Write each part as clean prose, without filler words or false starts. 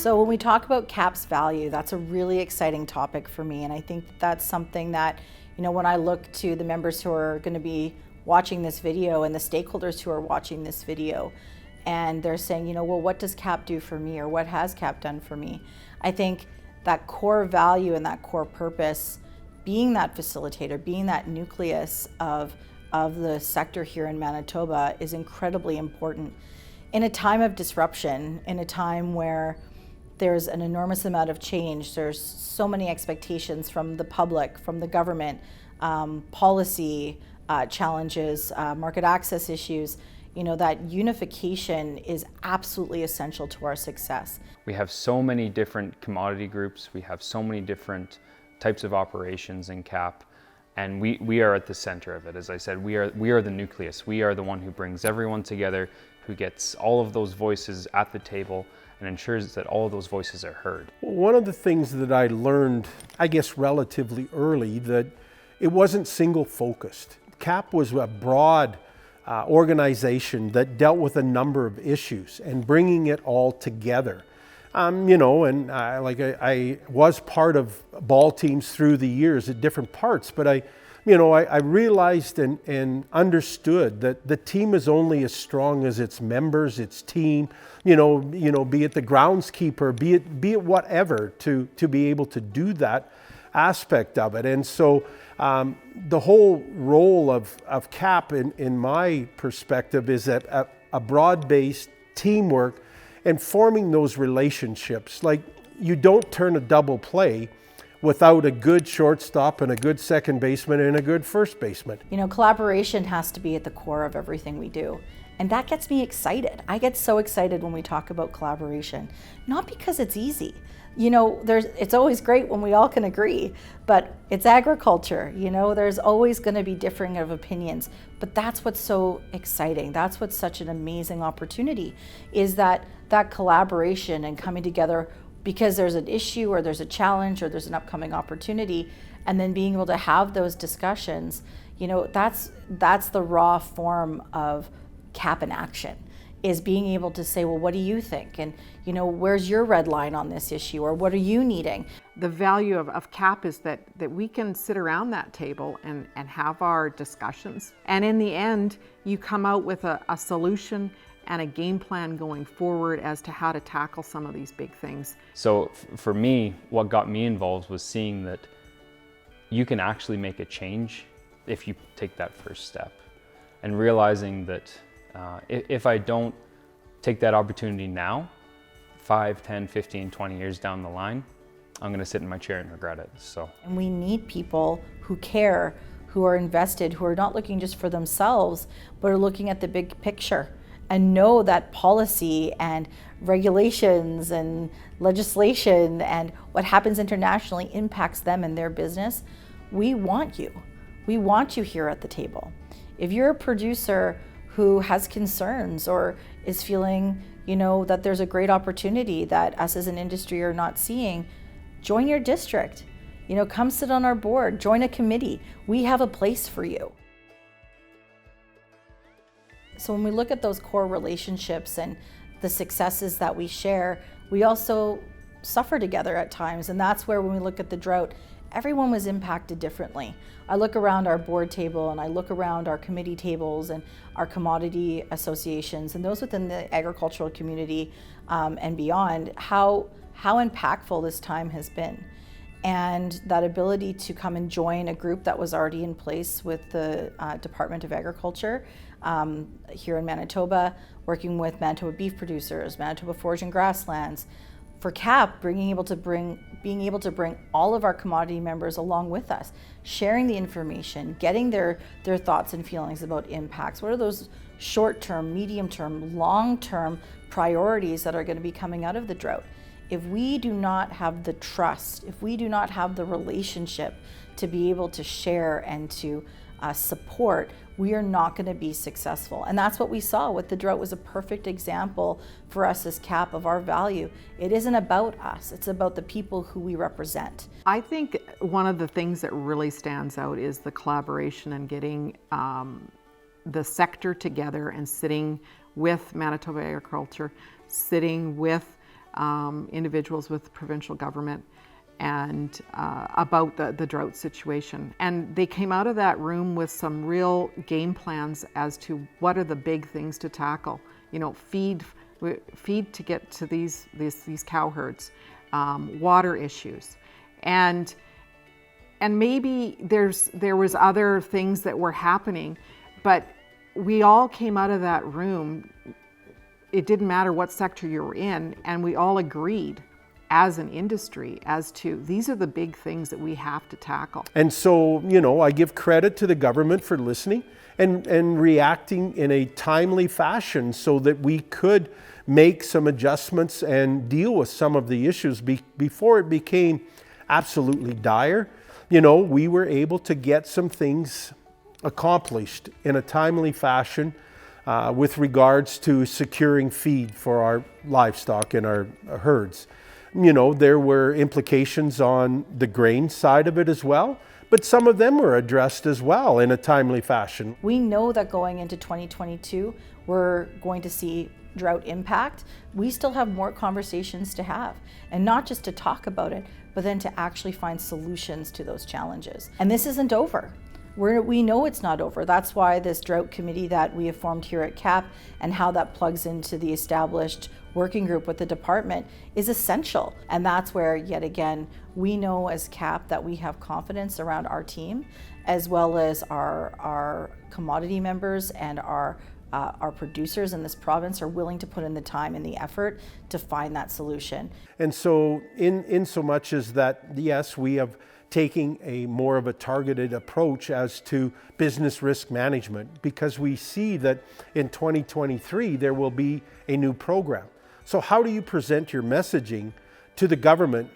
So when we talk about CAP's value, that's a really exciting topic for me. And I think that's something that, when I look to the members who are going to be watching this video and the stakeholders who are watching this video, and they're saying, well, what does CAP do for me, or what has CAP done for me? I think that core value and that core purpose, being that facilitator, being that nucleus of the sector here in Manitoba, is incredibly important. In a time of disruption, in a time where there's an enormous amount of change, there's so many expectations from the public, from the government, policy challenges, market access issues, that unification is absolutely essential to our success. We have so many different commodity groups, we have so many different types of operations in CAP, and we are at the center of it. As I said, we are the nucleus. We are the one who brings everyone together, who gets all of those voices at the table and ensures that all of those voices are heard. One of the things that I learned, I guess relatively early, that it wasn't single focused. CAP was a broad organization that dealt with a number of issues and bringing it all together. I was part of ball teams through the years at different parts, but I realized and understood that the team is only as strong as its members, its team, be it the groundskeeper, be it whatever, to be able to do that aspect of it. And so the whole role of CAP, in my perspective, is a broad-based teamwork and forming those relationships. Like, you don't turn a double play without a good shortstop and a good second baseman and a good first baseman. Collaboration has to be at the core of everything we do. And that gets me excited. I get so excited when we talk about collaboration, not because it's easy. It's always great when we all can agree, but it's agriculture. There's always going to be differing of opinions, but that's what's so exciting. That's what's such an amazing opportunity, is that collaboration and coming together because there's an issue or there's a challenge or there's an upcoming opportunity, and then being able to have those discussions. That's the raw form of CAP in action, is being able to say, well, what do you think? And, where's your red line on this issue? Or what are you needing? The value of CAP is that we can sit around that table and have our discussions. And in the end, you come out with a solution and a game plan going forward as to how to tackle some of these big things. So for me, what got me involved was seeing that you can actually make a change if you take that first step, and realizing that if I don't take that opportunity now, 5, 10, 15, 20 years down the line, I'm going to sit in my chair and regret it. And we need people who care, who are invested, who are not looking just for themselves, but are looking at the big picture and know that policy and regulations and legislation and what happens internationally impacts them and their business. We want you. We want you here at the table. If you're a producer who has concerns or is feeling, that there's a great opportunity that us as an industry are not seeing, join your district. Come sit on our board, join a committee. We have a place for you. So when we look at those core relationships and the successes that we share, we also suffer together at times. And that's where, when we look at the drought, everyone was impacted differently. I look around our board table and I look around our committee tables and our commodity associations and those within the agricultural community and beyond, how impactful this time has been. And that ability to come and join a group that was already in place with the Department of Agriculture here in Manitoba, working with Manitoba beef producers, Manitoba forage and grasslands. For CAP, being able to bring all of our commodity members along with us, sharing the information, getting their thoughts and feelings about impacts. What are those short-term, medium-term, long-term priorities that are going to be coming out of the drought? If we do not have the trust, if we do not have the relationship to be able to share and to support, we are not going to be successful. And that's what we saw with the drought. Was a perfect example for us as CAP of our value. It isn't about us, it's about the people who we represent. I think one of the things that really stands out is the collaboration and getting the sector together and sitting with Manitoba Agriculture, sitting with individuals with provincial government and about the drought situation. And they came out of that room with some real game plans as to what are the big things to tackle. You know, feed to get to these cow herds, water issues, and maybe there was other things that were happening, but we all came out of that room. It didn't matter what sector you were in, and we all agreed as an industry as to these are the big things that we have to tackle. And so, you know, I give credit to the government for listening and reacting in a timely fashion so that we could make some adjustments and deal with some of the issues before it became absolutely dire. You know, we were able to get some things accomplished in a timely fashion with regards to securing feed for our livestock and our herds. You know, there were implications on the grain side of it as well, but some of them were addressed as well in a timely fashion. We know that going into 2022, we're going to see drought impact. We still have more conversations to have, and not just to talk about it, but then to actually find solutions to those challenges. And this isn't over. We know it's not over. That's why this drought committee that we have formed here at CAP and how that plugs into the established working group with the department is essential. And that's where, yet again, we know as CAP that we have confidence around our team, as well as our commodity members and our producers in this province are willing to put in the time and the effort to find that solution. And so in so much as that, yes, we have taking a more of a targeted approach as to business risk management, because we see that in 2023 there will be a new program. So how do you present your messaging to the government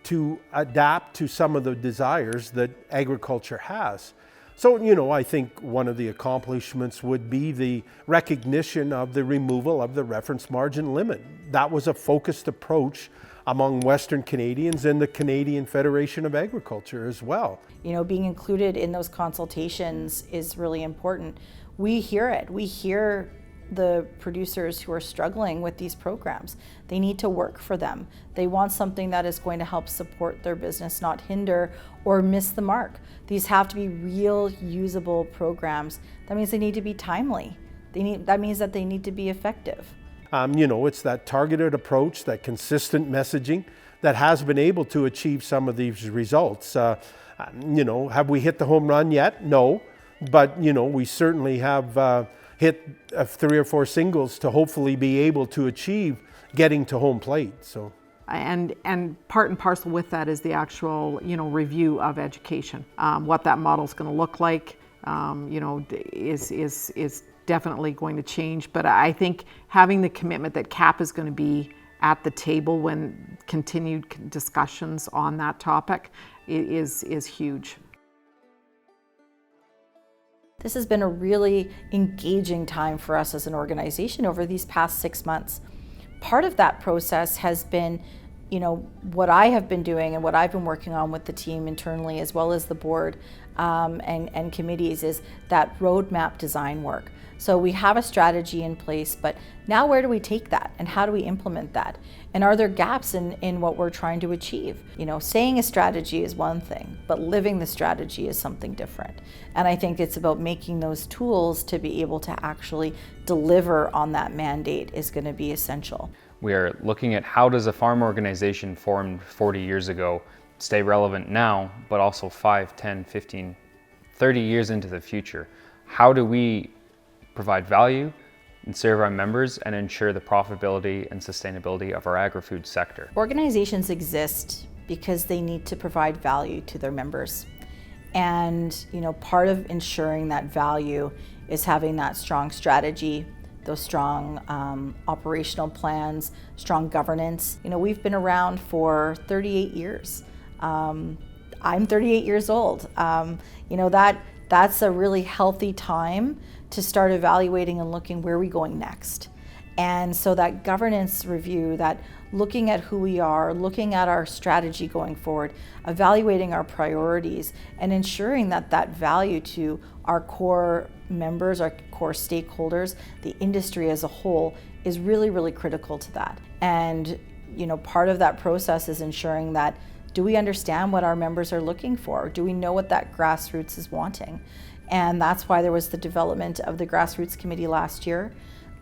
to adapt to some of the desires that agriculture has? So, you know, I think one of the accomplishments would be the recognition of the removal of the reference margin limit. That was a focused approach among Western Canadians and the Canadian Federation of Agriculture as well. You know, being included in those consultations is really important. We hear it. We hear the producers who are struggling with these programs. They need to work for them. They want something that is going to help support their business, not hinder or miss the mark. These have to be real, usable programs. That means they need to be timely. That means that they need to be effective. You know, it's that targeted approach, that consistent messaging that has been able to achieve some of these results. You know, have we hit the home run yet? No, but you know, we certainly have hit 3 or 4 singles to hopefully be able to achieve getting to home plate. So. And part and parcel with that is the actual, you know, review of education. What that model is going to look like, you know, is definitely going to change. But I think having the commitment that CAP is going to be at the table when continued discussions on that topic is huge. This has been a really engaging time for us as an organization over these past 6 months. Part of that process has been, you know, what I have been doing and what I've been working on with the team internally, as well as the board and committees, is that roadmap design work. So we have a strategy in place, but now where do we take that and how do we implement that? And are there gaps in what we're trying to achieve? You know, saying a strategy is one thing, but living the strategy is something different. And I think it's about making those tools to be able to actually deliver on that mandate is going to be essential. We are looking at how does a farm organization formed 40 years ago stay relevant now, but also 5, 10, 15, 30 years into the future. How do we provide value and serve our members and ensure the profitability and sustainability of our agri-food sector? Organizations exist because they need to provide value to their members. And, you know, part of ensuring that value is having that strong strategy, those strong operational plans, strong governance. You know, we've been around for 38 years. I'm 38 years old. You know, that's a really healthy time to start evaluating and looking where are we going next. And so that governance review, that looking at who we are, looking at our strategy going forward, evaluating our priorities, and ensuring that that value to our core members, our core stakeholders, the industry as a whole, is really, really critical to that. And part of that process is ensuring that, do we understand what our members are looking for? Do we know what that grassroots is wanting? And that's why there was the development of the Grassroots Committee last year.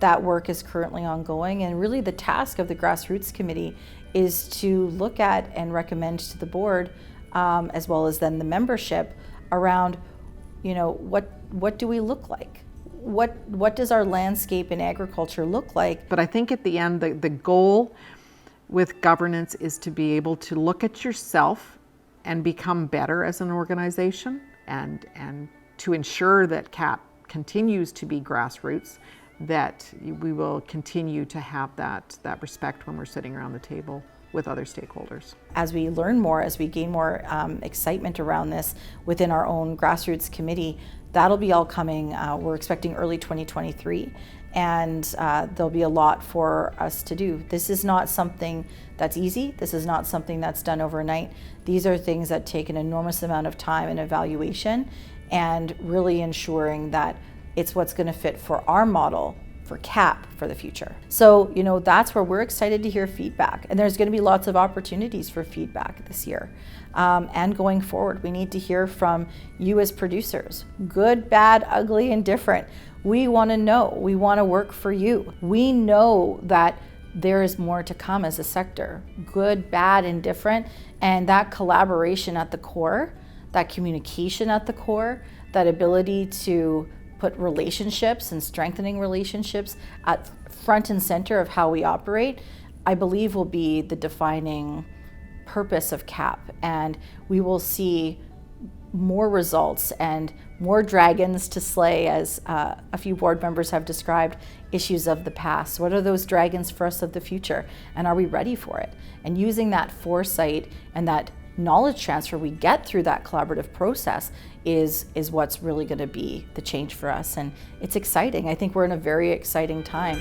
That work is currently ongoing, and really the task of the Grassroots Committee is to look at and recommend to the board, as well as then the membership, around, what do we look like? What does our landscape in agriculture look like? But I think at the end, the goal with governance is to be able to look at yourself and become better as an organization, and to ensure that CAP continues to be grassroots, that we will continue to have that respect when we're sitting around the table with other stakeholders. As we learn more, as we gain more excitement around this within our own Grassroots Committee, that'll be all coming. We're expecting early 2023, and there'll be a lot for us to do. This is not something that's easy. This is not something that's done overnight. These are things that take an enormous amount of time and evaluation, and really ensuring that it's what's going to fit for our model for CAP for the future. So, that's where we're excited to hear feedback. And there's going to be lots of opportunities for feedback this year. And going forward, we need to hear from you as producers. Good, bad, ugly, and different. We want to know. We want to work for you. We know that there is more to come as a sector. Good, bad, and different. And that collaboration at the core, that communication at the core, that ability to put relationships and strengthening relationships at front and center of how we operate, I believe will be the defining purpose of CAP. And we will see more results and more dragons to slay, as a few board members have described issues of the past. What are those dragons for us of the future? And are we ready for it? And using that foresight and that knowledge transfer we get through that collaborative process is what's really going to be the change for us. And it's exciting. I think we're in a very exciting time.